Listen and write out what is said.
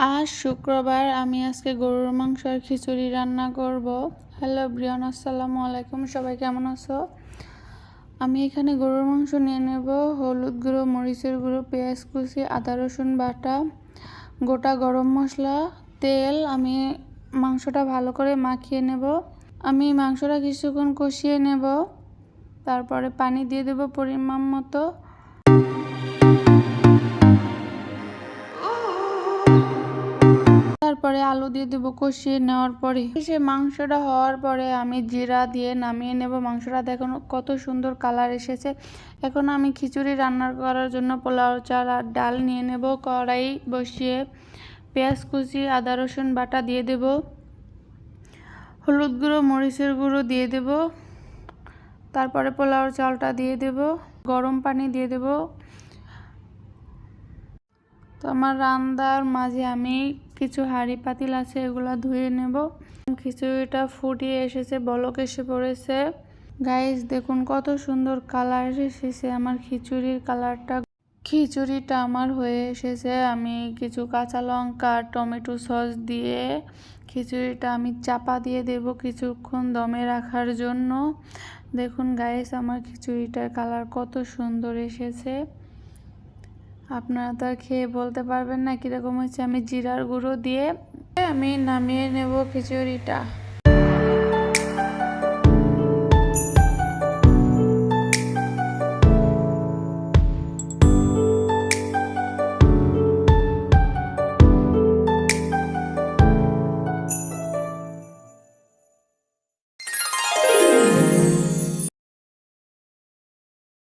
আজ শুক্রবার আমি আজকে গরুর মাংস আর খিচুড়ি রান্না করব। হ্যালো ব্রিয়ান, আসসালামু আলাইকুম। সবাই কেমন আছো? আমি এখানে গরুর মাংস নিয়ে নেব। হলুদ গুঁড়ো, মরিচের গুঁড়ো, পেঁয়াজ কুচি, আদা রসুন বাটা, গোটা গরম মশলা, তেল। আমি মাংসটা ভালো করে মাখিয়ে নেব। আমি মাংসটা কিছুক্ষণ কষিয়ে নেব। তারপরে পানি দিয়ে দেব পরিমাণ মতো। তারপরে আলু দিয়ে দেবো কষিয়ে নেওয়ার পরে। সে মাংসটা হওয়ার পরে আমি জিরা দিয়ে নামিয়ে নেব। মাংসটা দেখুন কত সুন্দর কালার এসেছে। এখন আমি খিচুড়ি রান্না করার জন্য পোলাও চাল আর ডাল নিয়ে নেব। কড়াই বসিয়ে পেঁয়াজ কুচি, আদা রসুন বাটা দিয়ে দেব, হলুদ গুঁড়ো, মরিচের গুঁড়ো দিয়ে দেব, তারপরে পোলাও চালটা দিয়ে দেব, গরম পানি দিয়ে দেব। তো আমার রান্নার মাঝে আমি কিছু হাঁড়ি পাতিল আছে, এগুলো ধুয়ে নেব। খিচুড়িটা ফুটিয়ে এসেছে, বলক এসে পড়েছে। গাইস দেখুন কত সুন্দর কালার এসেছে আমার খিচুড়ির কালারটা। খিচুড়িটা আমার হয়ে এসেছে। আমি কিছু কাঁচা লঙ্কা, টমেটো সস দিয়ে খিচুড়িটা আমি চাপা দিয়ে দেব কিছুক্ষণ দমে রাখার জন্য। দেখুন গাইস আমার খিচুড়িটার কালার কত সুন্দর এসেছে। আপনারা তো আর খেয়ে বলতে পারবেন না কীরকম হয়েছে। আমি জিরার গুঁড়ো দিয়ে আমি নামিয়ে নেব খিচুড়িটা।